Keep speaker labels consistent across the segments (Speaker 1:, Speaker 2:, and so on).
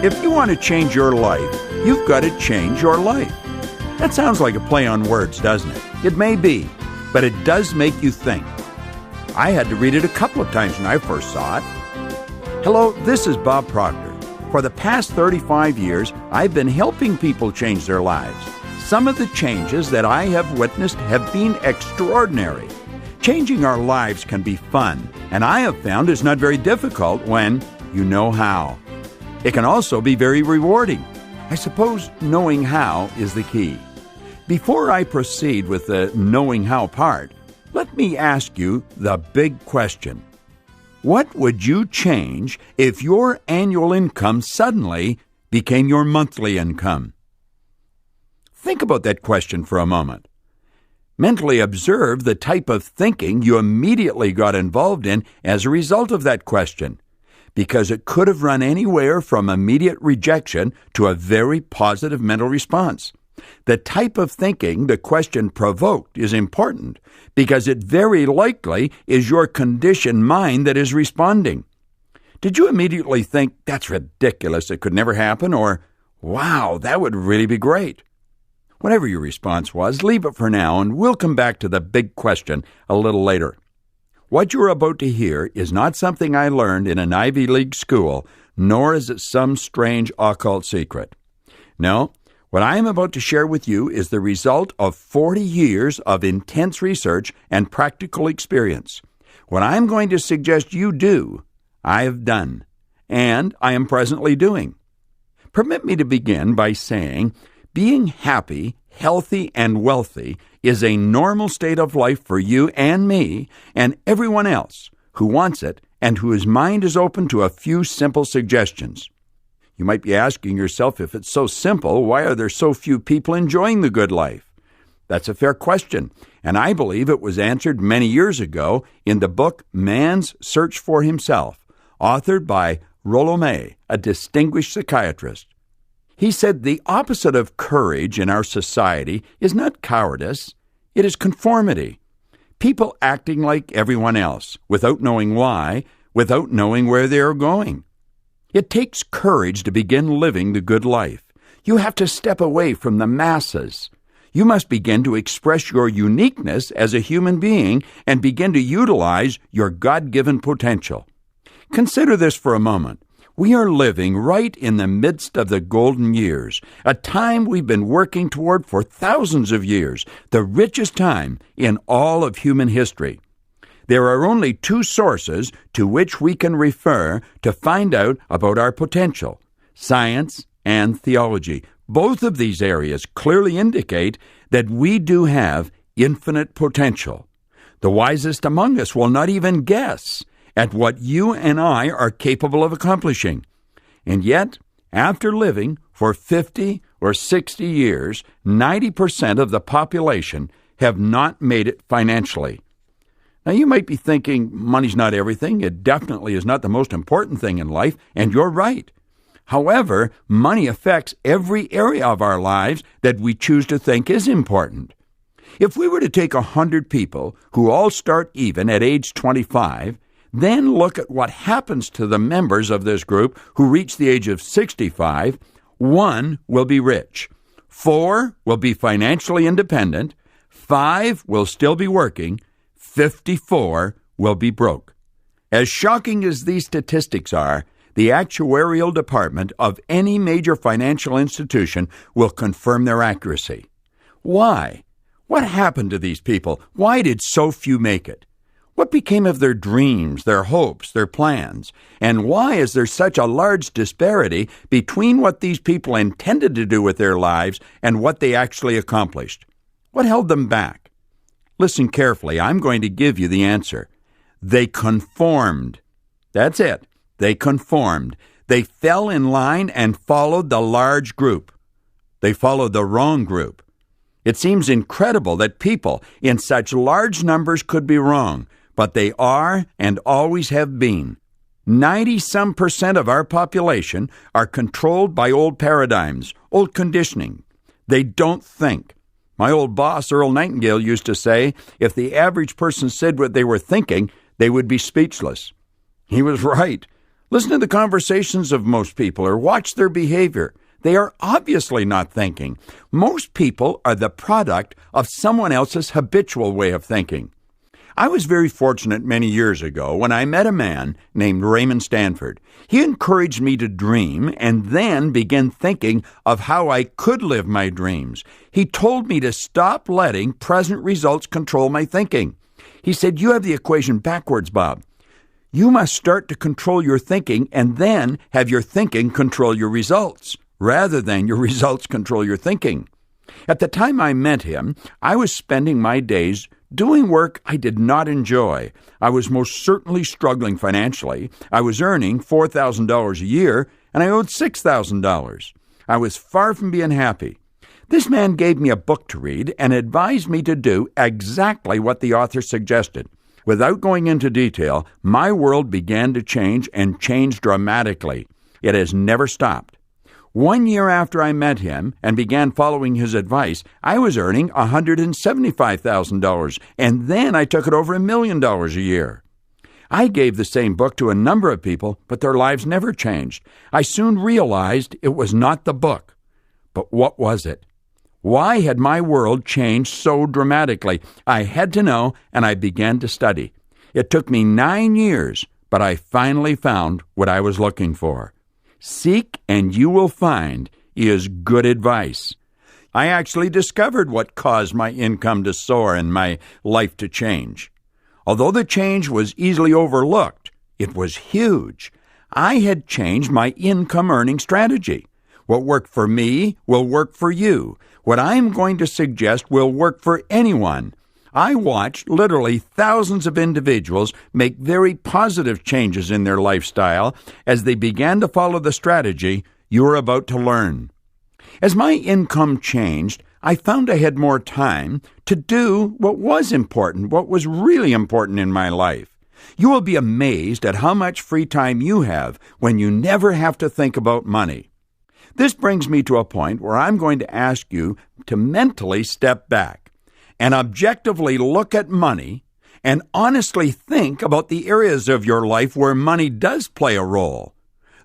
Speaker 1: If you want to change your life, you've got to change your life. That sounds like a play on words, doesn't it? It may be, but it does make you think. I had to read it a couple of times when I first saw it. Hello, this is Bob Proctor. For the past 35 years, I've been helping people change their lives. Some of the changes that I have witnessed have been extraordinary. Changing our lives can be fun, and I have found it's not very difficult when you know how. It can also be very rewarding. I suppose knowing how is the key. Before I proceed with the knowing how part, let me ask you the big question. What would you change if your annual income suddenly became your monthly income? Think about that question for a moment. Mentally observe the type of thinking you immediately got involved in as a result of that question, because it could have run anywhere from immediate rejection to a very positive mental response. The type of thinking the question provoked is important because it very likely is your conditioned mind that is responding. Did you immediately think, that's ridiculous, it could never happen, or, wow, that would really be great? Whatever your response was, leave it for now, and we'll come back to the big question a little later. What you're about to hear is not something I learned in an Ivy League school, nor is it some strange occult secret. No, what I am about to share with you is the result of 40 years of intense research and practical experience. What I'm going to suggest you do, I have done, and I am presently doing. Permit me to begin by saying, being happy, healthy, and wealthy is a normal state of life for you and me and everyone else who wants it and whose mind is open to a few simple suggestions. You might be asking yourself, if it's so simple, why are there so few people enjoying the good life? That's a fair question, and I believe it was answered many years ago in the book Man's Search for Himself, authored by Rollo May, a distinguished psychiatrist. He said the opposite of courage in our society is not cowardice, it is conformity. People acting like everyone else, without knowing why, without knowing where they are going. It takes courage to begin living the good life. You have to step away from the masses. You must begin to express your uniqueness as a human being and begin to utilize your God-given potential. Consider this for a moment. We are living right in the midst of the golden years, a time we've been working toward for thousands of years, the richest time in all of human history. There are only two sources to which we can refer to find out about our potential: science and theology. Both of these areas clearly indicate that we do have infinite potential. The wisest among us will not even guess at what you and I are capable of accomplishing. And yet, after living for 50 or 60 years, 90% of the population have not made it financially. Now, you might be thinking, money's not everything. It definitely is not the most important thing in life, and you're right. However, money affects every area of our lives that we choose to think is important. If we were to take 100 people who all start even at age 25, then look at what happens to the members of this group who reach the age of 65. 1 will be rich. 4 will be financially independent. 5 will still be working. 54 will be broke. As shocking as these statistics are, the actuarial department of any major financial institution will confirm their accuracy. Why? What happened to these people? Why did so few make it? What became of their dreams, their hopes, their plans? And why is there such a large disparity between what these people intended to do with their lives and what they actually accomplished? What held them back? Listen carefully. I'm going to give you the answer. They conformed. That's it. They conformed. They fell in line and followed the large group. They followed the wrong group. It seems incredible that people in such large numbers could be wrong, but they are and always have been. 90-some% of our population are controlled by old paradigms, old conditioning. They don't think. My old boss, Earl Nightingale, used to say, if the average person said what they were thinking, they would be speechless. He was right. Listen to the conversations of most people or watch their behavior. They are obviously not thinking. Most people are the product of someone else's habitual way of thinking. I was very fortunate many years ago when I met a man named Raymond Stanford. He encouraged me to dream and then began thinking of how I could live my dreams. He told me to stop letting present results control my thinking. He said, "You have the equation backwards, Bob. You must start to control your thinking and then have your thinking control your results, rather than your results control your thinking." At the time I met him, I was spending my days doing work I did not enjoy. I was most certainly struggling financially. I was earning $4,000 a year, and I owed $6,000. I was far from being happy. This man gave me a book to read and advised me to do exactly what the author suggested. Without going into detail, my world began to change and change dramatically. It has never stopped. 1 year after I met him and began following his advice, I was earning $175,000, and then I took it over $1 million a year. I gave the same book to a number of people, but their lives never changed. I soon realized it was not the book. But what was it? Why had my world changed so dramatically? I had to know, and I began to study. It took me 9 years, but I finally found what I was looking for. Seek and you will find is good advice. I actually discovered what caused my income to soar and my life to change. Although the change was easily overlooked, it was huge. I had changed my income earning strategy. What worked for me will work for you. What I am going to suggest will work for anyone. I watched literally thousands of individuals make very positive changes in their lifestyle as they began to follow the strategy you are about to learn. As my income changed, I found I had more time to do what was important, what was really important in my life. You will be amazed at how much free time you have when you never have to think about money. This brings me to a point where I'm going to ask you to mentally step back and objectively look at money and honestly think about the areas of your life where money does play a role.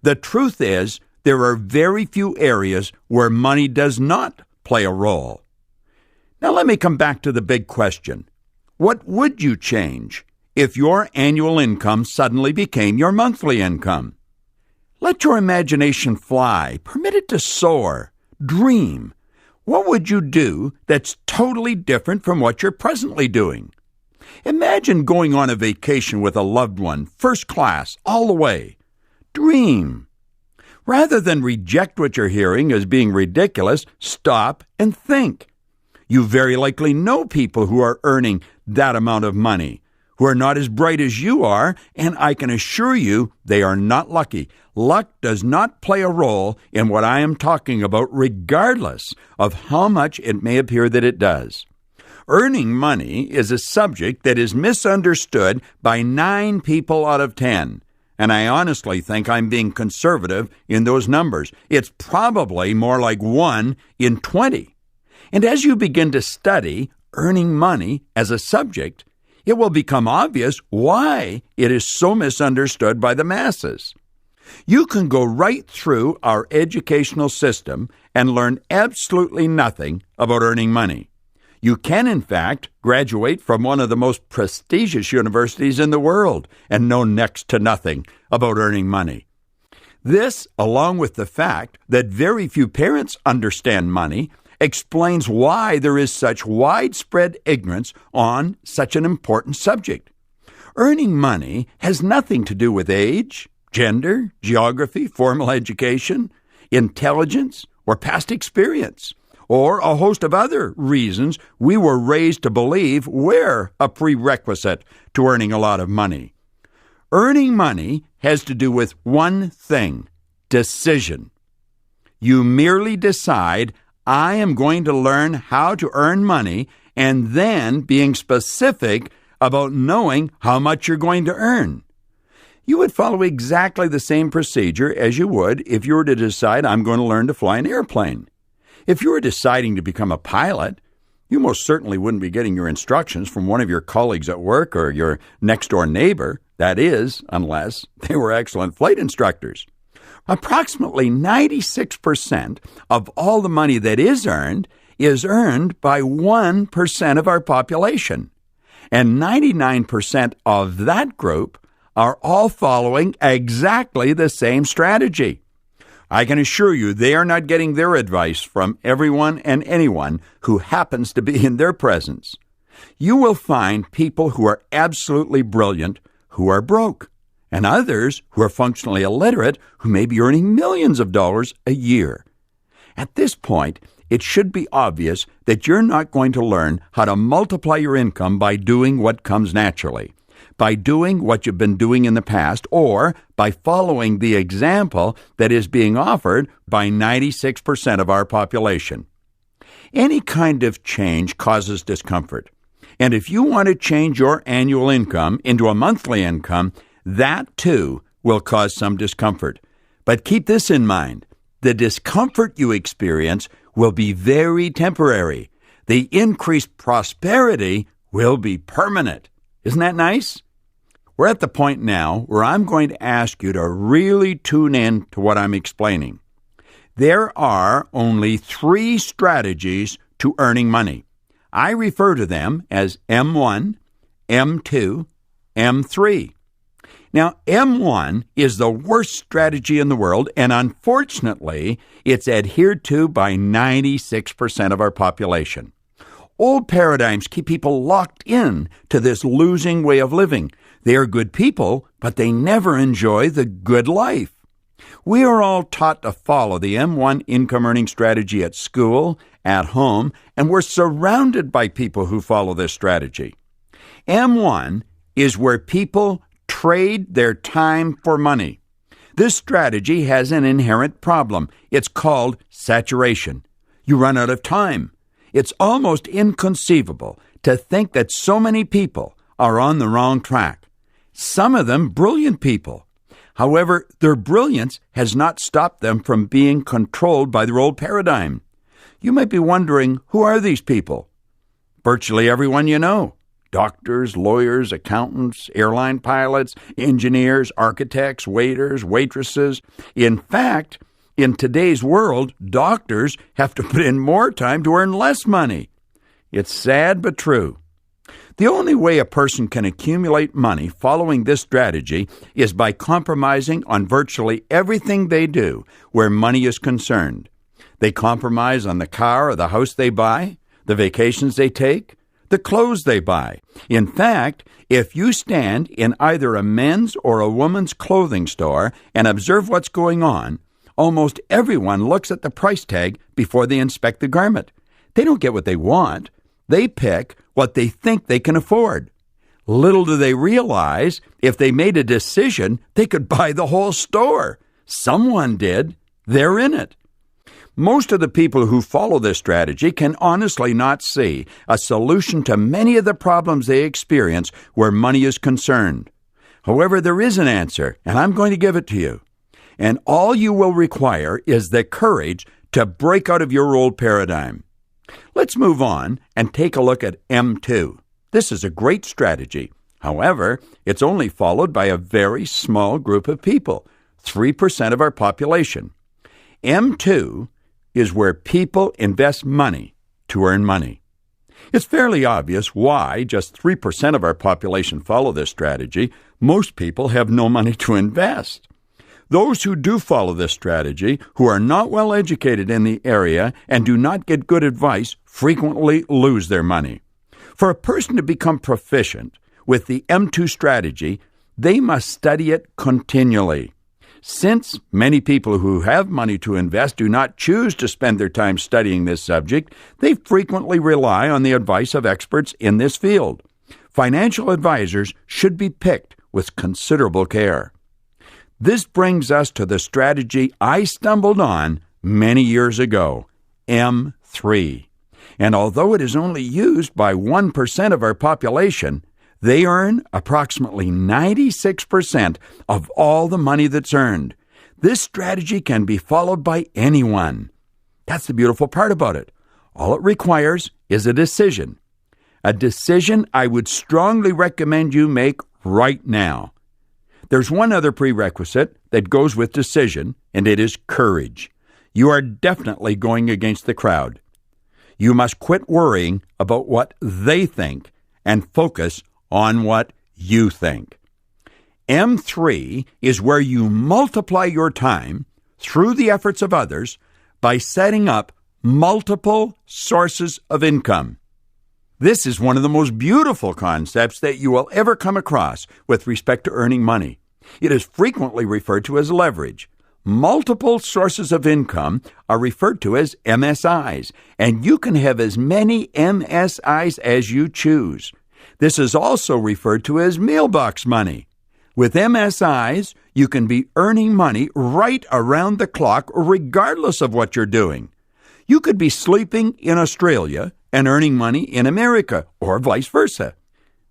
Speaker 1: The truth is, there are very few areas where money does not play a role. Now let me come back to the big question. What would you change if your annual income suddenly became your monthly income? Let your imagination fly. Permit it to soar. Dream. What would you do that's totally different from what you're presently doing? Imagine going on a vacation with a loved one, first class, all the way. Dream. Rather than reject what you're hearing as being ridiculous, stop and think. You very likely know people who are earning that amount of money, who are not as bright as you are, and I can assure you they are not lucky. Luck does not play a role in what I am talking about, regardless of how much it may appear that it does. Earning money is a subject that is misunderstood by 9 people out of 10, and I honestly think I'm being conservative in those numbers. It's probably more like 1 in 20. And as you begin to study earning money as a subject, it will become obvious why it is so misunderstood by the masses. You can go right through our educational system and learn absolutely nothing about earning money. You can, in fact, graduate from one of the most prestigious universities in the world and know next to nothing about earning money. This, along with the fact that very few parents understand money, explains why there is such widespread ignorance on such an important subject. Earning money has nothing to do with age, gender, geography, formal education, intelligence, or past experience, or a host of other reasons we were raised to believe were a prerequisite to earning a lot of money. Earning money has to do with one thing: decision. You merely decide, I am going to learn how to earn money, and then being specific about knowing how much you're going to earn. You would follow exactly the same procedure as you would if you were to decide, I'm going to learn to fly an airplane. If you were deciding to become a pilot, you most certainly wouldn't be getting your instructions from one of your colleagues at work or your next-door neighbor. That is, unless they were excellent flight instructors. Approximately 96% of all the money that is earned by 1% of our population. And 99% of that group are all following exactly the same strategy. I can assure you they are not getting their advice from everyone and anyone who happens to be in their presence. You will find people who are absolutely brilliant who are broke, and others who are functionally illiterate who may be earning millions of dollars a year. At this point, it should be obvious that you're not going to learn how to multiply your income by doing what comes naturally, by doing what you've been doing in the past, or by following the example that is being offered by 96% of our population. Any kind of change causes discomfort. And if you want to change your annual income into a monthly income, that too will cause some discomfort. But keep this in mind. The discomfort you experience will be very temporary. The increased prosperity will be permanent. Isn't that nice? We're at the point now where I'm going to ask you to really tune in to what I'm explaining. There are only 3 strategies to earning money. I refer to them as M1, M2, M3. Now, M1 is the worst strategy in the world, and unfortunately, it's adhered to by 96% of our population. Old paradigms keep people locked in to this losing way of living. They are good people, but they never enjoy the good life. We are all taught to follow the M1 income earning strategy at school, at home, and we're surrounded by people who follow this strategy. M1 is where people trade their time for money. This strategy has an inherent problem. It's called saturation. You run out of time. It's almost inconceivable to think that so many people are on the wrong track. Some of them brilliant people. However, their brilliance has not stopped them from being controlled by their old paradigm. You might be wondering, who are these people? Virtually everyone you know. Doctors, lawyers, accountants, airline pilots, engineers, architects, waiters, waitresses. In fact, in today's world, doctors have to put in more time to earn less money. It's sad but true. The only way a person can accumulate money following this strategy is by compromising on virtually everything they do where money is concerned. They compromise on the car or the house they buy, the vacations they take, the clothes they buy. In fact, if you stand in either a men's or a woman's clothing store and observe what's going on, almost everyone looks at the price tag before they inspect the garment. They don't get what they want. They pick what they think they can afford. Little do they realize, if they made a decision, they could buy the whole store. Someone did. They're in it. Most of the people who follow this strategy can honestly not see a solution to many of the problems they experience where money is concerned. However, there is an answer, and I'm going to give it to you. And all you will require is the courage to break out of your old paradigm. Let's move on and take a look at M2. This is a great strategy. However, it's only followed by a very small group of people, 3% of our population. M2 is where people invest money to earn money. It's fairly obvious why just 3% of our population follow this strategy. Most people have no money to invest. Those who do follow this strategy, who are not well educated in the area and do not get good advice, frequently lose their money. For a person to become proficient with the M2 strategy, they must study it continually. Since many people who have money to invest do not choose to spend their time studying this subject, they frequently rely on the advice of experts in this field. Financial advisors should be picked with considerable care. This brings us to the strategy I stumbled on many years ago, M3. And although it is only used by 1% of our population, they earn approximately 96% of all the money that's earned. This strategy can be followed by anyone. That's the beautiful part about it. All it requires is a decision. A decision I would strongly recommend you make right now. There's one other prerequisite that goes with decision, and it is courage. You are definitely going against the crowd. You must quit worrying about what they think and focus on what you think. M3 is where you multiply your time through the efforts of others by setting up multiple sources of income. This is one of the most beautiful concepts that you will ever come across with respect to earning money. It is frequently referred to as leverage. Multiple sources of income are referred to as MSIs, and you can have as many MSIs as you choose. This is also referred to as mailbox money. With MSIs, you can be earning money right around the clock, regardless of what you're doing. You could be sleeping in Australia and earning money in America, or vice versa.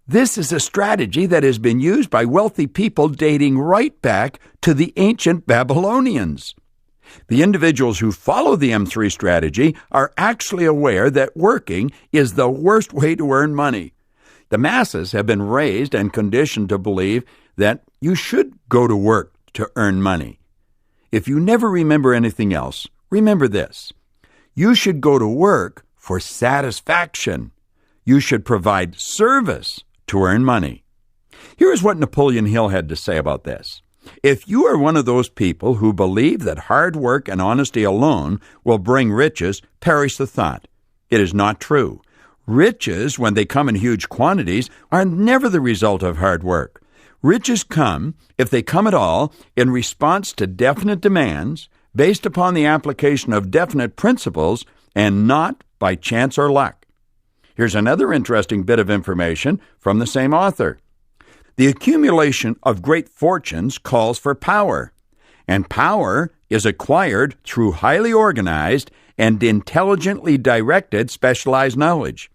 Speaker 1: This is a strategy that has been used by wealthy people dating right back to the ancient Babylonians. The individuals who follow the M3 strategy are actually aware that working is the worst way to earn money. The masses have been raised and conditioned to believe that you should go to work to earn money. If you never remember anything else, remember this. You should go to work for satisfaction. You should provide service to earn money. Here is what Napoleon Hill had to say about this. If you are one of those people who believe that hard work and honesty alone will bring riches, perish the thought. It is not true. Riches, when they come in huge quantities, are never the result of hard work. Riches come, if they come at all, in response to definite demands, based upon the application of definite principles, and not by chance or luck. Here's another interesting bit of information from the same author. The accumulation of great fortunes calls for power, and power is acquired through highly organized and intelligently directed specialized knowledge.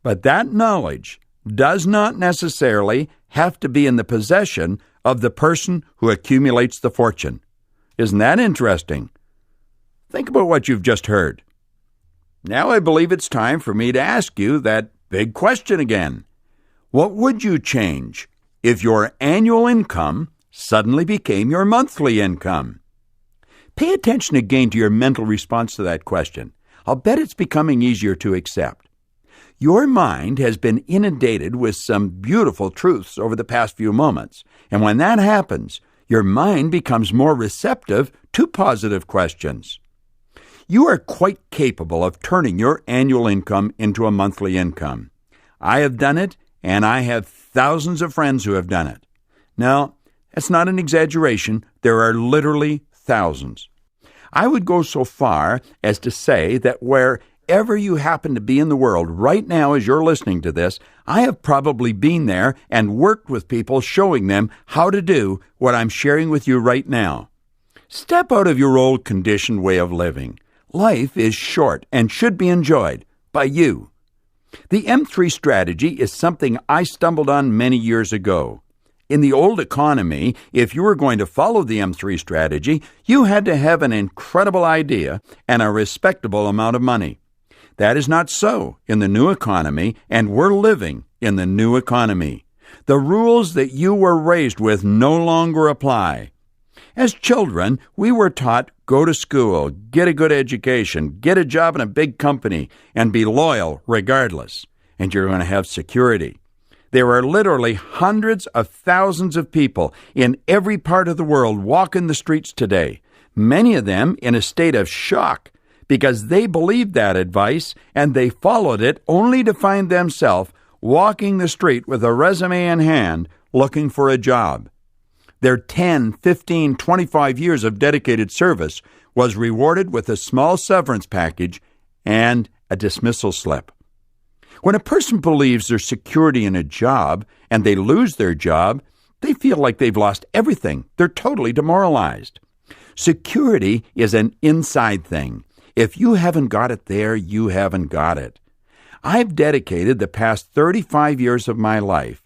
Speaker 1: But that knowledge does not necessarily have to be in the possession of the person who accumulates the fortune. Isn't that interesting? Think about what you've just heard. Now I believe it's time for me to ask you that big question again. What would you change if your annual income suddenly became your monthly income? Pay attention again to your mental response to that question. I'll bet it's becoming easier to accept. Your mind has been inundated with some beautiful truths over the past few moments, and when that happens, your mind becomes more receptive to positive questions. You are quite capable of turning your annual income into a monthly income. I have done it, and I have thousands of friends who have done it. Now, that's not an exaggeration. There are literally thousands. I would go so far as to say that wherever you happen to be in the world right now as you're listening to this, I have probably been there and worked with people showing them how to do what I'm sharing with you right now. Step out of your old conditioned way of living. Life is short and should be enjoyed by you. The M3 strategy is something I stumbled on many years ago. In the old economy, if you were going to follow the M3 strategy, you had to have an incredible idea and a respectable amount of money. That is not so in the new economy, and we're living in the new economy. The rules that you were raised with no longer apply. As children, we were taught, go to school, get a good education, get a job in a big company, and be loyal regardless, and you're going to have security. There are literally hundreds of thousands of people in every part of the world walking the streets today, many of them in a state of shock because they believed that advice and they followed it only to find themselves walking the street with a resume in hand looking for a job. Their 10, 15, 25 years of dedicated service was rewarded with a small severance package and a dismissal slip. When a person believes there's security in a job and they lose their job, they feel like they've lost everything. They're totally demoralized. Security is an inside thing. If you haven't got it there, you haven't got it. I've dedicated the past 35 years of my life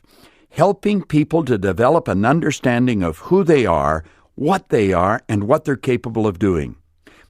Speaker 1: helping people to develop an understanding of who they are, what they are, and what they're capable of doing.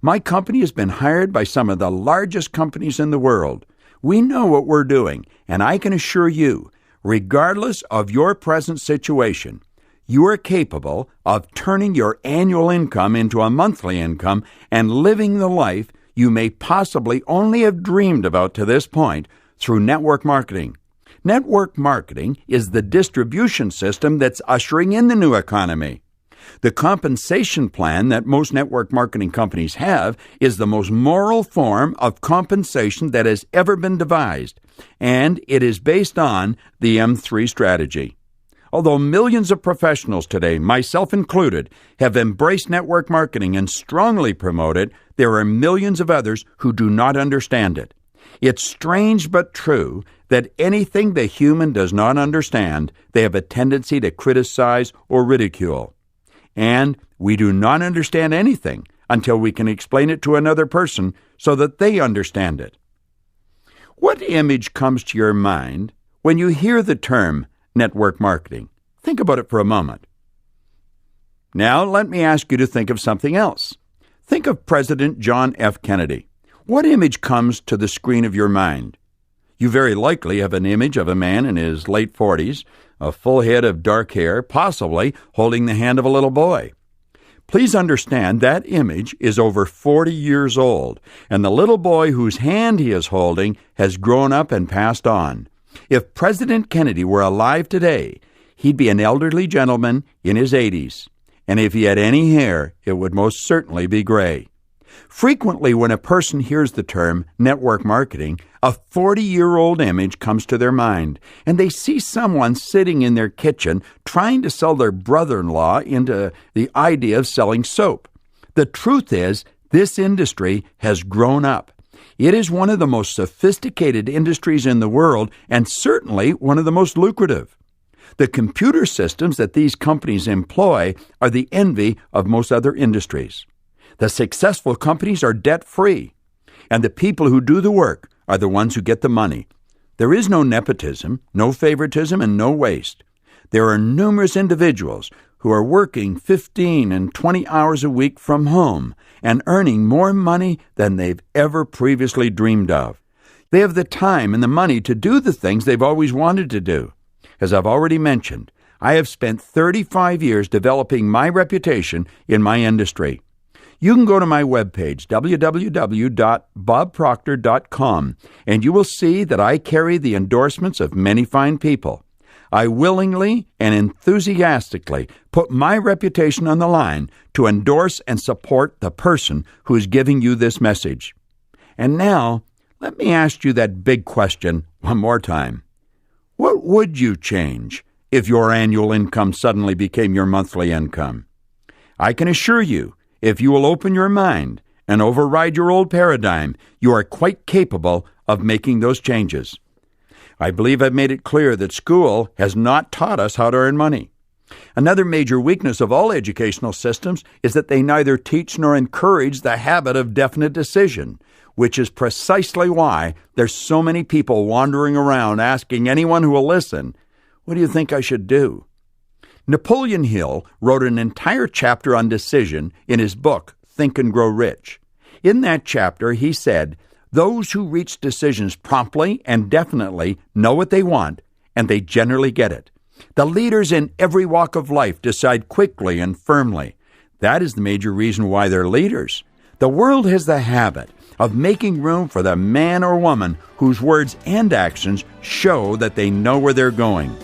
Speaker 1: My company has been hired by some of the largest companies in the world. We know what we're doing, and I can assure you, regardless of your present situation, you are capable of turning your annual income into a monthly income and living the life you may possibly only have dreamed about to this point through network marketing. Network marketing is the distribution system that's ushering in the new economy. The compensation plan that most network marketing companies have is the most moral form of compensation that has ever been devised, and it is based on the M3 strategy. Although millions of professionals today, myself included, have embraced network marketing and strongly promote it, there are millions of others who do not understand it. It's strange but true that anything the human does not understand, they have a tendency to criticize or ridicule. And we do not understand anything until we can explain it to another person so that they understand it. What image comes to your mind when you hear the term network marketing? Think about it for a moment. Now, let me ask you to think of something else. Think of President John F. Kennedy. What image comes to the screen of your mind? You very likely have an image of a man in his late 40s, a full head of dark hair, possibly holding the hand of a little boy. Please understand that image is over 40 years old, and the little boy whose hand he is holding has grown up and passed on. If President Kennedy were alive today, he'd be an elderly gentleman in his 80s, and if he had any hair, it would most certainly be gray. Frequently, when a person hears the term network marketing, a 40-year-old image comes to their mind, and they see someone sitting in their kitchen trying to sell their brother-in-law into the idea of selling soap. The truth is, this industry has grown up. It is one of the most sophisticated industries in the world, and certainly one of the most lucrative. The computer systems that these companies employ are the envy of most other industries. The successful companies are debt-free, and the people who do the work are the ones who get the money. There is no nepotism, no favoritism, and no waste. There are numerous individuals who are working 15 and 20 hours a week from home and earning more money than they've ever previously dreamed of. They have the time and the money to do the things they've always wanted to do. As I've already mentioned, I have spent 35 years developing my reputation in my industry. You can go to my webpage, www.bobproctor.com, and you will see that I carry the endorsements of many fine people. I willingly and enthusiastically put my reputation on the line to endorse and support the person who is giving you this message. And now, let me ask you that big question one more time. What would you change if your annual income suddenly became your monthly income? I can assure you, if you will open your mind and override your old paradigm, you are quite capable of making those changes. I believe I've made it clear that school has not taught us how to earn money. Another major weakness of all educational systems is that they neither teach nor encourage the habit of definite decision, which is precisely why there's so many people wandering around asking anyone who will listen, "What do you think I should do?" Napoleon Hill wrote an entire chapter on decision in his book, Think and Grow Rich. In that chapter, he said, "Those who reach decisions promptly and definitely know what they want, and they generally get it. The leaders in every walk of life decide quickly and firmly. That is the major reason why they're leaders. The world has the habit of making room for the man or woman whose words and actions show that they know where they're going."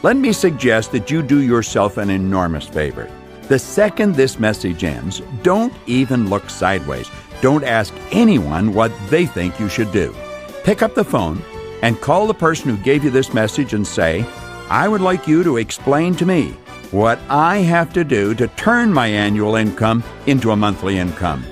Speaker 1: Let me suggest that you do yourself an enormous favor. The second this message ends, don't even look sideways. Don't ask anyone what they think you should do. Pick up the phone and call the person who gave you this message and say, "I would like you to explain to me what I have to do to turn my annual income into a monthly income."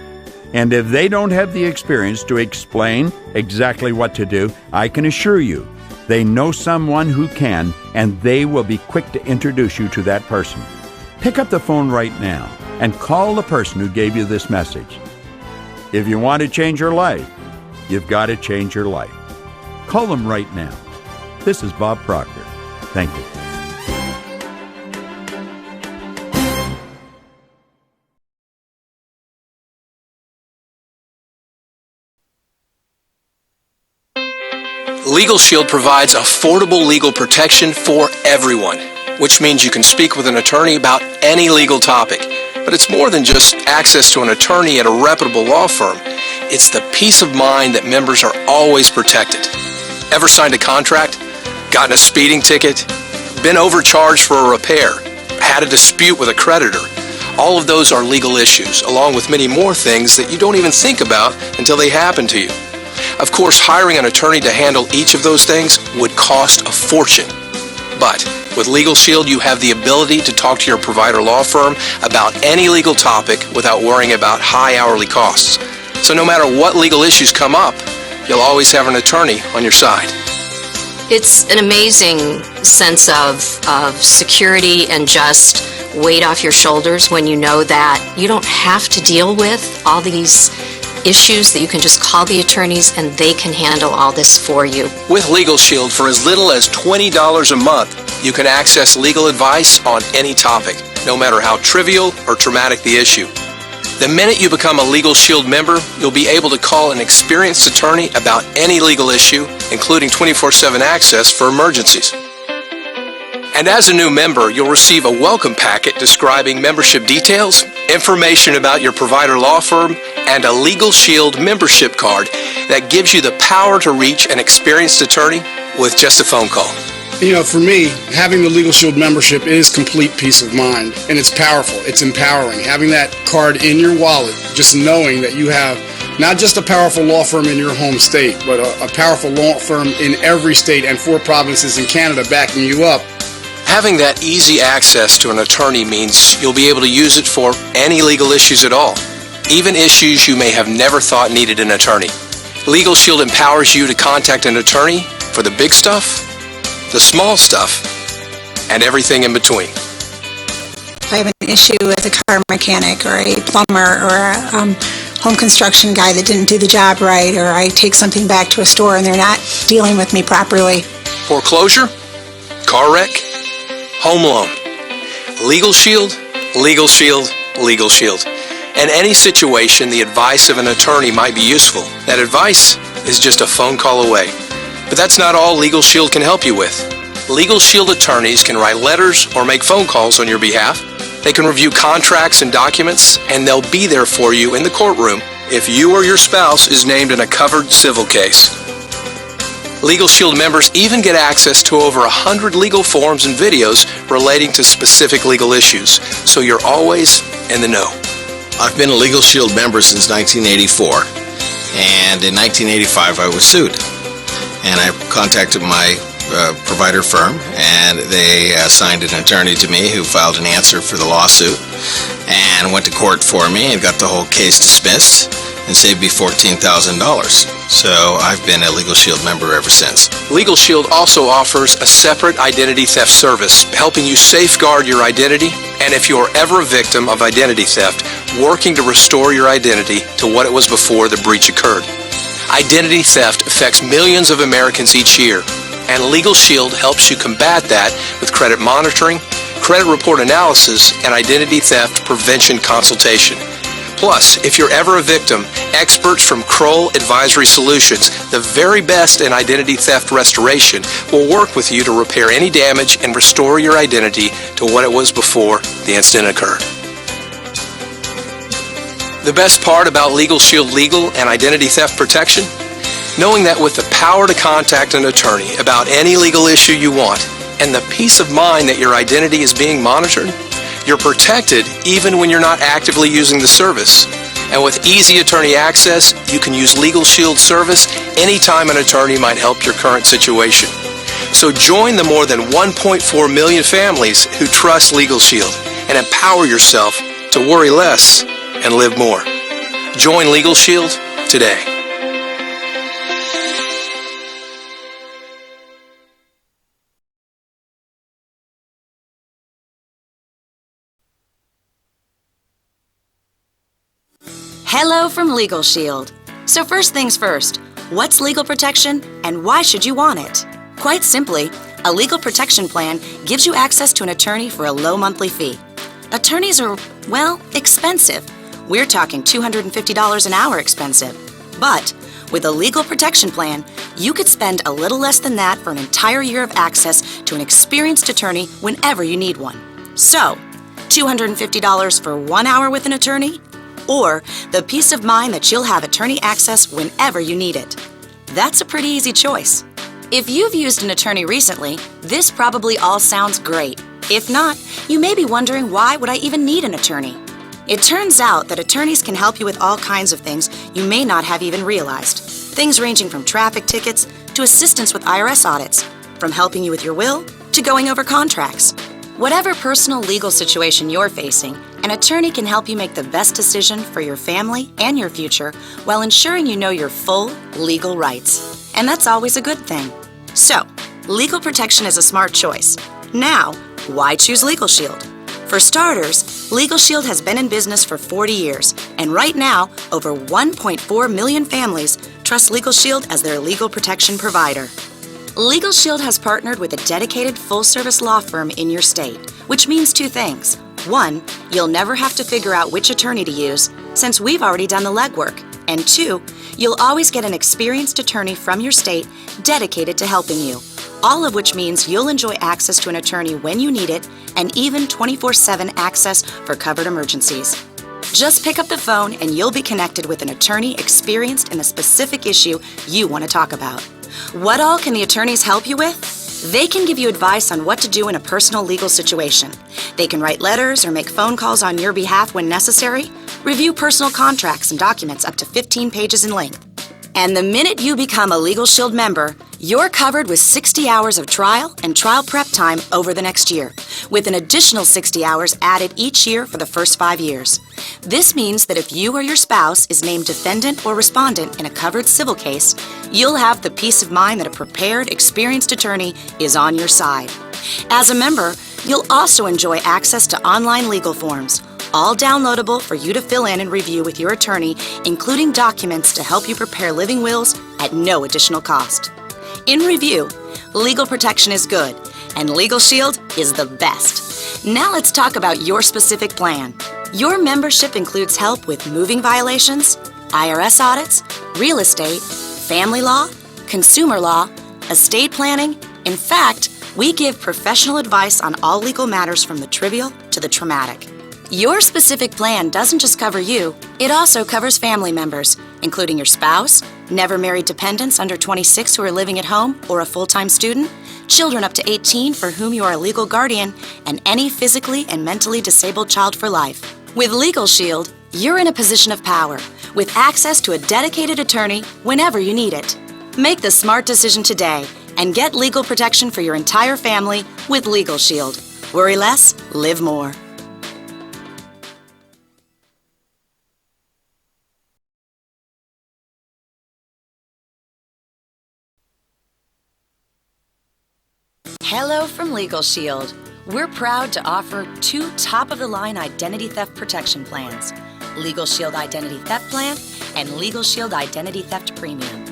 Speaker 1: And if they don't have the experience to explain exactly what to do, I can assure you, they know someone who can, and they will be quick to introduce you to that person. Pick up the phone right now and call the person who gave you this message. If you want to change your life, you've got to change your life. Call them right now. This is Bob Proctor. Thank you.
Speaker 2: Legal Shield provides affordable legal protection for everyone. which means you can speak with an attorney about any legal topic. But it's more than just access to an attorney at a reputable law firm. It's the peace of mind that members are always protected. Ever signed a contract? Gotten a speeding ticket? Been overcharged for a repair? Had a dispute with a creditor? All of those are legal issues, along with many more things that you don't even think about until they happen to you. Of course, hiring an attorney to handle each of those things would cost a fortune. But with Legal Shield, you have the ability to talk to your provider law firm about any legal topic without worrying about high hourly costs. So no matter what legal issues come up, you'll always have an attorney on your side.
Speaker 3: It's an amazing sense of security and just weight off your shoulders when you know that you don't have to deal with all these issues, that you can just call the attorneys and they can handle all this for you.
Speaker 2: With Legal Shield, for as little as $20 a month, you can access legal advice on any topic, no matter how trivial or traumatic the issue. The minute you become a Legal Shield member, you'll be able to call an experienced attorney about any legal issue, including 24/7 access for emergencies. And as a new member, you'll receive a welcome packet describing membership details, information about your provider law firm, and a Legal Shield membership card that gives you the power to reach an experienced attorney with just a phone call.
Speaker 4: You know, for me, having the Legal Shield membership is complete peace of mind, and it's powerful. It's empowering. Having that card in your wallet, just knowing that you have not just a powerful law firm in your home state, but a powerful law firm in every state and 4 provinces in Canada backing you up.
Speaker 2: Having that easy access to an attorney means you'll be able to use it for any legal issues at all, even issues you may have never thought needed an attorney. Legal Shield empowers you to contact an attorney for the big stuff, the small stuff, and everything in between.
Speaker 5: If I have an issue with a car mechanic or a plumber or a home construction guy that didn't do the job right, or I take something back to a store and they're not dealing with me properly.
Speaker 2: Foreclosure, car wreck, home loan. Legal Shield, Legal Shield, Legal Shield. In any situation, the advice of an attorney might be useful. That advice is just a phone call away. But that's not all Legal Shield can help you with. Legal Shield attorneys can write letters or make phone calls on your behalf. They can review contracts and documents, and they'll be there for you in the courtroom if you or your spouse is named in a covered civil case. Legal Shield members even get access to over 100 legal forms and videos relating to specific legal issues, so you're always in the know.
Speaker 6: I've been a Legal Shield member since 1984, and in 1985 I was sued. And I contacted my provider firm, and they assigned an attorney to me who filed an answer for the lawsuit and went to court for me and got the whole case dismissed and saved me $14,000. So I've been a Legal Shield member ever since.
Speaker 2: Legal Shield also offers a separate identity theft service, helping you safeguard your identity, and if you're ever a victim of identity theft, working to restore your identity to what it was before the breach occurred. Identity theft affects millions of Americans each year, and Legal Shield helps you combat that with credit monitoring, credit report analysis, and identity theft prevention consultation. Plus, if you're ever a victim, experts from Kroll Advisory Solutions, the very best in identity theft restoration, will work with you to repair any damage and restore your identity to what it was before the incident occurred. The best part about Legal Shield legal and identity theft protection? Knowing that with the power to contact an attorney about any legal issue you want, and the peace of mind that your identity is being monitored, you're protected even when you're not actively using the service. And with easy attorney access, you can use Legal Shield service anytime an attorney might help your current situation. So join the more than 1.4 million families who trust Legal Shield and empower yourself to worry less and live more. Join Legal Shield today.
Speaker 7: Hello from Legal Shield. So first things first, what's legal protection and why should you want it? Quite simply, a legal protection plan gives you access to an attorney for a low monthly fee. Attorneys are, well, expensive. We're talking $250 an hour expensive. But With a legal protection plan, you could spend a little less than that for an entire year of access to an experienced attorney whenever you need one. So, $250 for 1 hour with an attorney? Or the peace of mind that you'll have attorney access whenever you need it? That's a pretty easy choice. If you've used an attorney recently, this probably all sounds great. If not, you may be wondering, why would I even need an attorney? It turns out that attorneys can help you with all kinds of things you may not have even realized. Things ranging from traffic tickets to assistance with IRS audits, from helping you with your will to going over contracts. Whatever personal legal situation you're facing, an attorney can help you make the best decision for your family and your future while ensuring you know your full legal rights. And that's always a good thing. So, legal protection is a smart choice. Now, why choose Legal Shield? For starters, Legal Shield has been in business for 40 years, and right now, over 1.4 million families trust Legal Shield as their legal protection provider. Legal Shield has partnered with a dedicated full-service law firm in your state, which means two things. One, you'll never have to figure out which attorney to use, since we've already done the legwork. And two, you'll always get an experienced attorney from your state dedicated to helping you. All of which means you'll enjoy access to an attorney when you need it, and even 24/7 access for covered emergencies. Just pick up the phone and you'll be connected with an attorney experienced in the specific issue you want to talk about. What all can the attorneys help you with? They can give you advice on what to do in a personal legal situation. They can write letters or make phone calls on your behalf when necessary, review personal contracts and documents up to 15 pages in length. And the minute you become a Legal Shield member, you're covered with 60 hours of trial and trial prep time over the next year, with an additional 60 hours added each year for the first 5 years. This means that if you or your spouse is named defendant or respondent in a covered civil case, you'll have the peace of mind that a prepared, experienced attorney is on your side. As a member, you'll also enjoy access to online legal forms, all downloadable for you to fill in and review with your attorney, including documents to help you prepare living wills at no additional cost. In review, legal protection is good, and Legal Shield is the best. Now let's talk about your specific plan. Your membership includes help with moving violations, IRS audits, real estate, family law, consumer law, estate planning. In fact, we give professional advice on all legal matters from the trivial to the traumatic. Your specific plan doesn't just cover you, it also covers family members, including your spouse, never married dependents under 26 who are living at home or a full-time student, children up to 18 for whom you are a legal guardian, and any physically and mentally disabled child for life. With Legal Shield, you're in a position of power, with access to a dedicated attorney whenever you need it. Make the smart decision today and get legal protection for your entire family with Legal Shield. Worry less, live more. Hello from Legal Shield. We're proud to offer 2 top-of-the-line identity theft protection plans, Legal Shield Identity Theft Plan and Legal Shield Identity Theft Premium.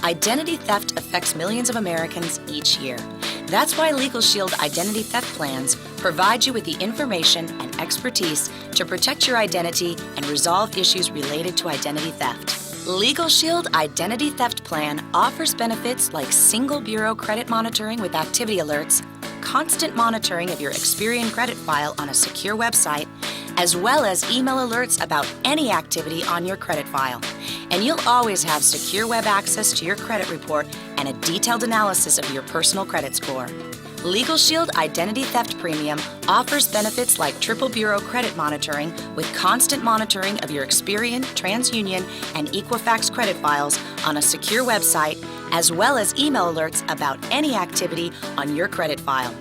Speaker 7: Identity theft affects millions of Americans each year. That's why Legal Shield Identity Theft Plans provide you with the information and expertise to protect your identity and resolve issues related to identity theft. Legal Shield Identity Theft Plan offers benefits like single bureau credit monitoring with activity alerts, constant monitoring of your Experian credit file on a secure website, as well as email alerts about any activity on your credit file. And you'll always have secure web access to your credit report and a detailed analysis of your personal credit score. Legal Shield Identity Theft Premium offers benefits like triple bureau credit monitoring with constant monitoring of your Experian, TransUnion, and Equifax credit files on a secure website, as well as email alerts about any activity on your credit file.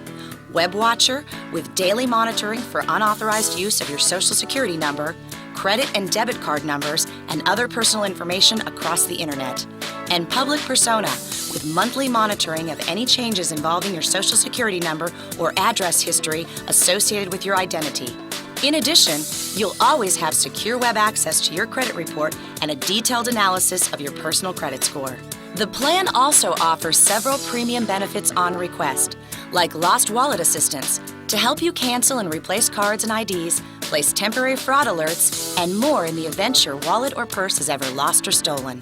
Speaker 7: WebWatcher with daily monitoring for unauthorized use of your Social Security number, credit and debit card numbers, and other personal information across the internet. And Public Persona with monthly monitoring of any changes involving your Social Security number or address history associated with your identity. In addition, you'll always have secure web access to your credit report and a detailed analysis of your personal credit score. The plan also offers several premium benefits on request, like lost wallet assistance, to help you cancel and replace cards and IDs, place temporary fraud alerts, and more in the event your wallet or purse is ever lost or stolen.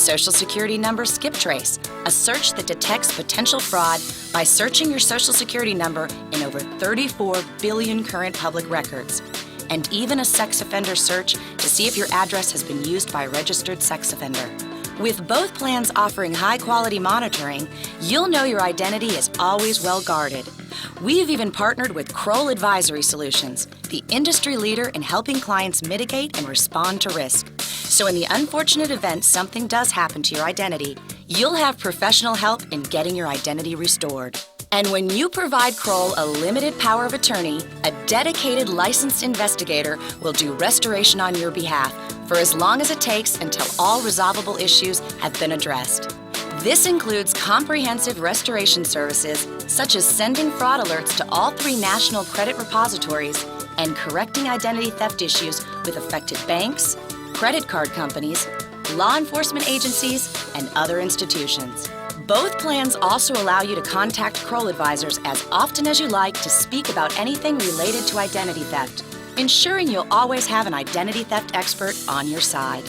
Speaker 7: Social Security number skip trace, a search that detects potential fraud by searching your Social Security number in over 34 billion current public records. And even a sex offender search to see if your address has been used by a registered sex offender. With both plans offering high-quality monitoring, you'll know your identity is always well guarded. We've even partnered with Kroll Advisory Solutions, the industry leader in helping clients mitigate and respond to risk. So in the unfortunate event something does happen to your identity, you'll have professional help in getting your identity restored. And when you provide Kroll a limited power of attorney, a dedicated licensed investigator will do restoration on your behalf for as long as it takes until all resolvable issues have been addressed. This includes comprehensive restoration services such as sending fraud alerts to all 3 national credit repositories and correcting identity theft issues with affected banks, credit card companies, law enforcement agencies, and other institutions. Both plans also allow you to contact Kroll advisors as often as you like to speak about anything related to identity theft, ensuring you'll always have an identity theft expert on your side.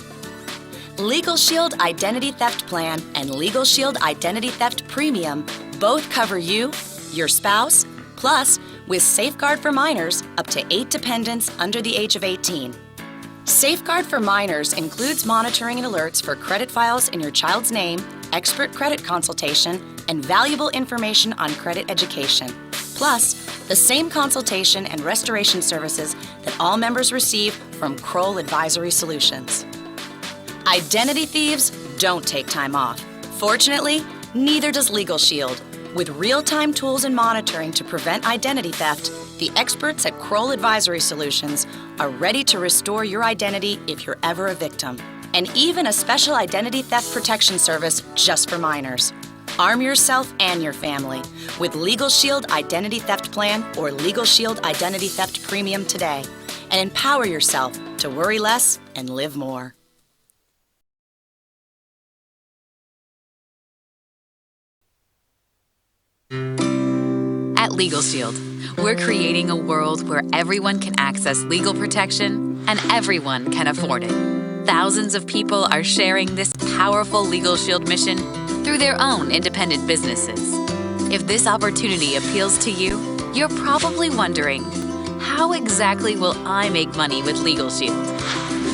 Speaker 7: Legal Shield Identity Theft Plan and Legal Shield Identity Theft Premium both cover you, your spouse, plus, with Safeguard for Minors, up to 8 dependents under the age of 18. Safeguard for Minors includes monitoring and alerts for credit files in your child's name, expert credit consultation, and valuable information on credit education. Plus, the same consultation and restoration services that all members receive from Kroll Advisory Solutions. Identity thieves don't take time off. Fortunately, neither does Legal Shield. With real-time tools and monitoring to prevent identity theft, the experts at Kroll Advisory Solutions are ready to restore your identity if you're ever a victim. And even a special identity theft protection service just for minors. Arm yourself and your family with Legal Shield Identity Theft Plan or Legal Shield Identity Theft Premium today and empower yourself to worry less and live more.
Speaker 8: At Legal Shield, we're creating a world where everyone can access legal protection and everyone can afford it. Thousands of people are sharing this powerful Legal Shield mission through their own independent businesses. If this opportunity appeals to you, you're probably wondering, how exactly will I make money with Legal Shield?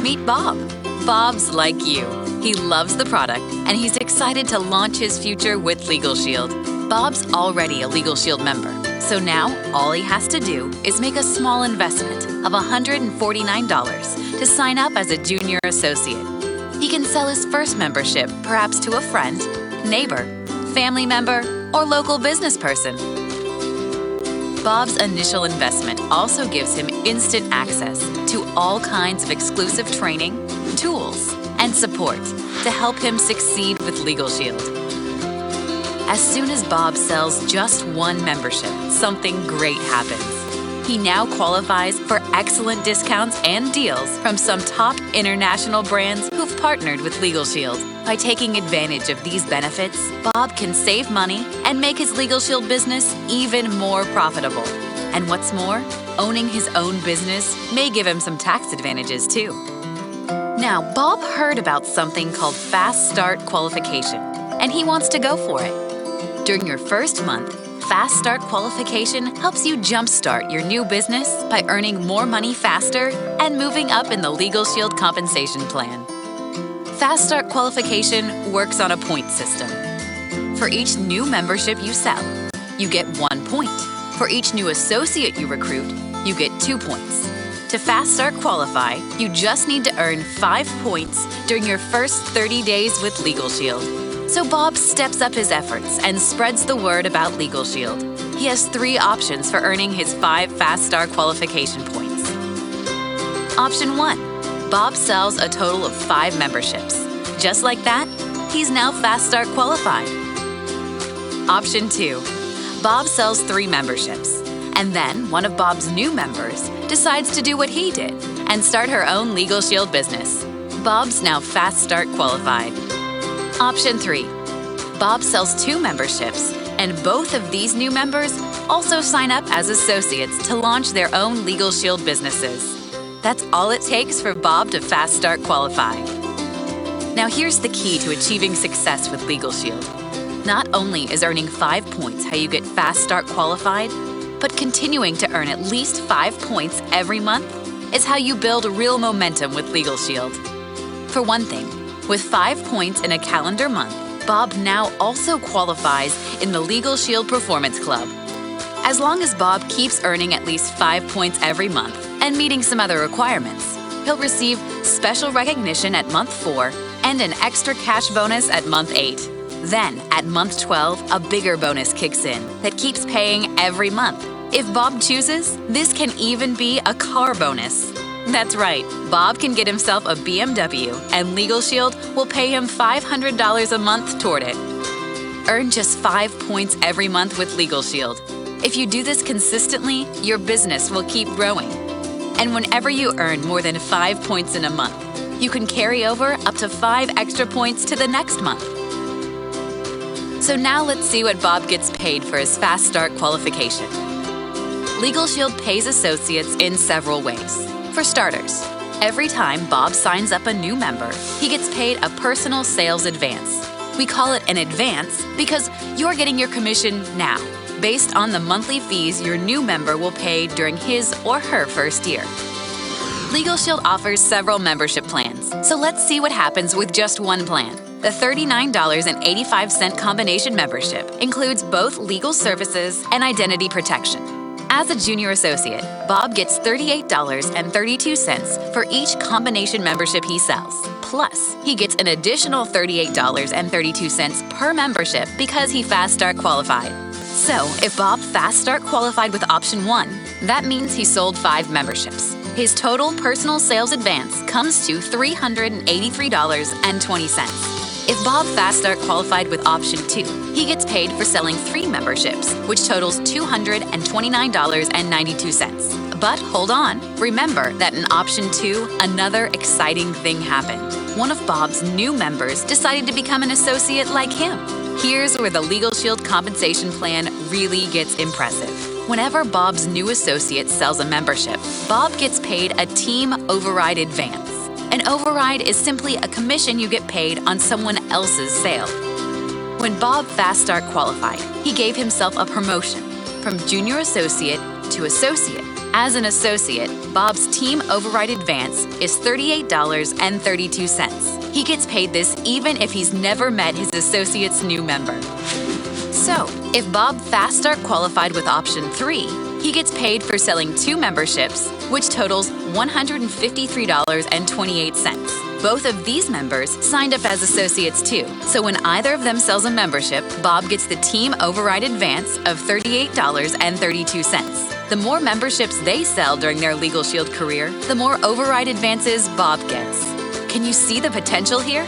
Speaker 8: Meet Bob. Bob's like you. He loves the product and he's excited to launch his future with Legal Shield. Bob's already a Legal Shield member, so now all he has to do is make a small investment of $149 to sign up as a junior associate. He can sell his first membership perhaps to a friend, neighbor, family member, or local business person. Bob's initial investment also gives him instant access to all kinds of exclusive training, tools, and support to help him succeed with Legal Shield. As soon as Bob sells just one membership, something great happens. He now qualifies for excellent discounts and deals from some top international brands who've partnered with Legal Shield. By taking advantage of these benefits, Bob can save money and make his Legal Shield business even more profitable. And what's more, owning his own business may give him some tax advantages too. Now, Bob heard about something called Fast Start Qualification, and he wants to go for it. During your first month, Fast Start Qualification helps you jumpstart your new business by earning more money faster and moving up in the Legal Shield compensation plan. Fast Start Qualification works on a point system. For each new membership you sell, you get 1 point. For each new associate you recruit, you get 2 points. To Fast Start Qualify, you just need to earn 5 points during your first 30 days with Legal Shield. So Bob steps up his efforts and spreads the word about Legal Shield. He has 3 options for earning his 5 Fast Start Qualification points. Option 1, Bob sells a total of 5 memberships. Just like that, he's now Fast Start Qualified. Option 2, Bob sells 3 memberships. And then one of Bob's new members decides to do what he did and start her own Legal Shield business. Bob's now Fast Start Qualified. Option 3, Bob sells 2 memberships, and both of these new members also sign up as associates to launch their own Legal Shield businesses. That's all it takes for Bob to Fast Start Qualify. Now here's the key to achieving success with Legal Shield. Not only is earning 5 points how you get Fast Start qualified, but continuing to earn at least 5 points every month is how you build real momentum with Legal Shield. For one thing, with 5 points in a calendar month, Bob now also qualifies in the Legal Shield Performance Club. As long as Bob keeps earning at least 5 points every month and meeting some other requirements, he'll receive special recognition at month 4 and an extra cash bonus at month 8. Then, at month 12, a bigger bonus kicks in that keeps paying every month. If Bob chooses, this can even be a car bonus. That's right, Bob can get himself a BMW, and Legal Shield will pay him $500 a month toward it. Earn just 5 points every month with Legal Shield. If you do this consistently, your business will keep growing. And whenever you earn more than 5 points in a month, you can carry over up to 5 extra points to the next month. So now let's see what Bob gets paid for his Fast Start qualification. Legal Shield pays associates in several ways. For starters, every time Bob signs up a new member, he gets paid a personal sales advance. We call it an advance because you're getting your commission now, based on the monthly fees your new member will pay during his or her first year. Legal Shield offers several membership plans, so let's see what happens with just one plan. The $39.85 combination membership includes both legal services and identity protection. As a junior associate, Bob gets $38.32 for each combination membership he sells. Plus, he gets an additional $38.32 per membership because he Fast Start qualified. So, if Bob Fast Start qualified with option 1, that means he sold 5 memberships. His total personal sales advance comes to $383.20. If Bob Fast Start qualified with option 2, he gets paid for selling 3 memberships, which totals $229.92. But hold on, remember that in option 2, another exciting thing happened. One of Bob's new members decided to become an associate like him. Here's where the Legal Shield compensation plan really gets impressive. Whenever Bob's new associate sells a membership, Bob gets paid a team override advance. An override is simply a commission you get paid on someone else's sale. When Bob Fast Start qualified, he gave himself a promotion from junior associate to associate. As an associate, Bob's team override advance is $38.32. He gets paid this even if he's never met his associate's new member. So, if Bob Fast Start qualified with option 3, he gets paid for selling 2 memberships, which totals $153.28. Both of these members signed up as associates too, so when either of them sells a membership, Bob gets the team override advance of $38.32. The more memberships they sell during their Legal Shield career, the more override advances Bob gets. Can you see the potential here?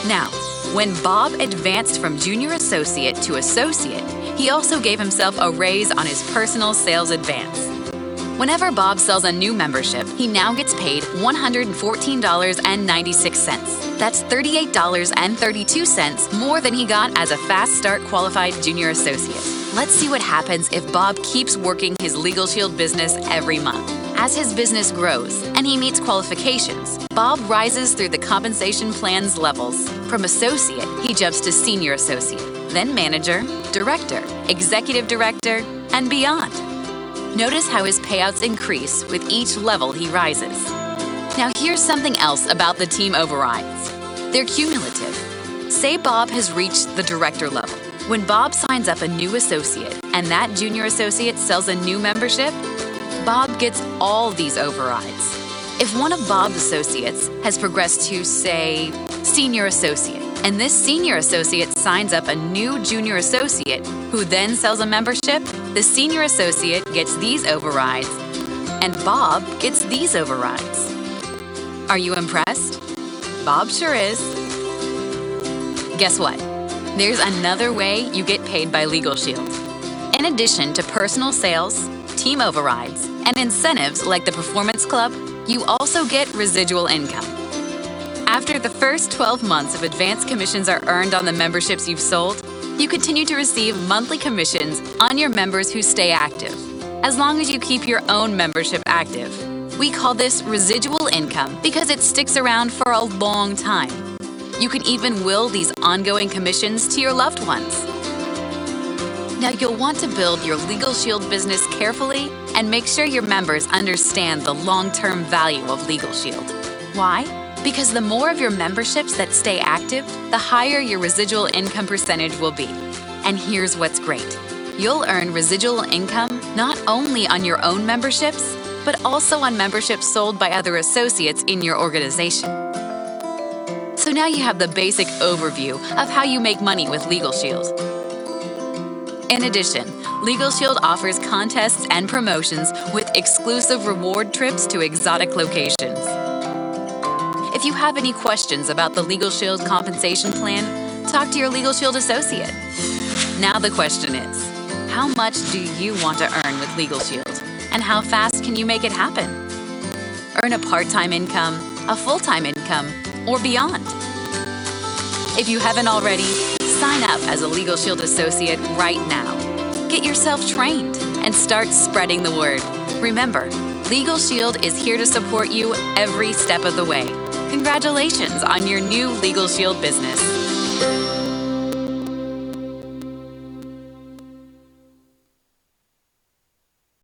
Speaker 8: Now, when Bob advanced from junior associate to associate, he also gave himself a raise on his personal sales advance. Whenever Bob sells a new membership, he now gets paid $114.96. That's $38.32 more than he got as a Fast Start qualified junior associate. Let's see what happens if Bob keeps working his Legal Shield business every month. As his business grows and he meets qualifications, Bob rises through the compensation plan's levels. From associate, he jumps to senior associate, then manager, director, executive director, and beyond. Notice how his payouts increase with each level he rises. Now here's something else about the team overrides. They're cumulative. Say Bob has reached the director level. When Bob signs up a new associate and that junior associate sells a new membership, Bob gets all these overrides. If one of Bob's associates has progressed to, say, senior associate, and this senior associate signs up a new junior associate who then sells a membership, the senior associate gets these overrides, and Bob gets these overrides. Are you impressed? Bob sure is. Guess what? There's another way you get paid by Legal Shield. In addition to personal sales, team overrides, and incentives like the Performance Club, you also get residual income. After the first 12 months of advance commissions are earned on the memberships you've sold, you continue to receive monthly commissions on your members who stay active, as long as you keep your own membership active. We call this residual income because it sticks around for a long time. You can even will these ongoing commissions to your loved ones. Now, you'll want to build your Legal Shield business carefully and make sure your members understand the long-term value of Legal Shield. Why? Because the more of your memberships that stay active, the higher your residual income percentage will be. And here's what's great. You'll earn residual income not only on your own memberships, but also on memberships sold by other associates in your organization. So now you have the basic overview of how you make money with Legal Shield. In addition, Legal Shield offers contests and promotions with exclusive reward trips to exotic locations. If you have any questions about the Legal Shield compensation plan, talk to your Legal Shield associate. Now the question is, how much do you want to earn with Legal Shield? And how fast can you make it happen? Earn a part-time income, a full-time income, or beyond. If you haven't already, sign up as a Legal Shield associate right now. Get yourself trained and start spreading the word. Remember, Legal Shield is here to support you every step of the way. Congratulations on your new Legal Shield business.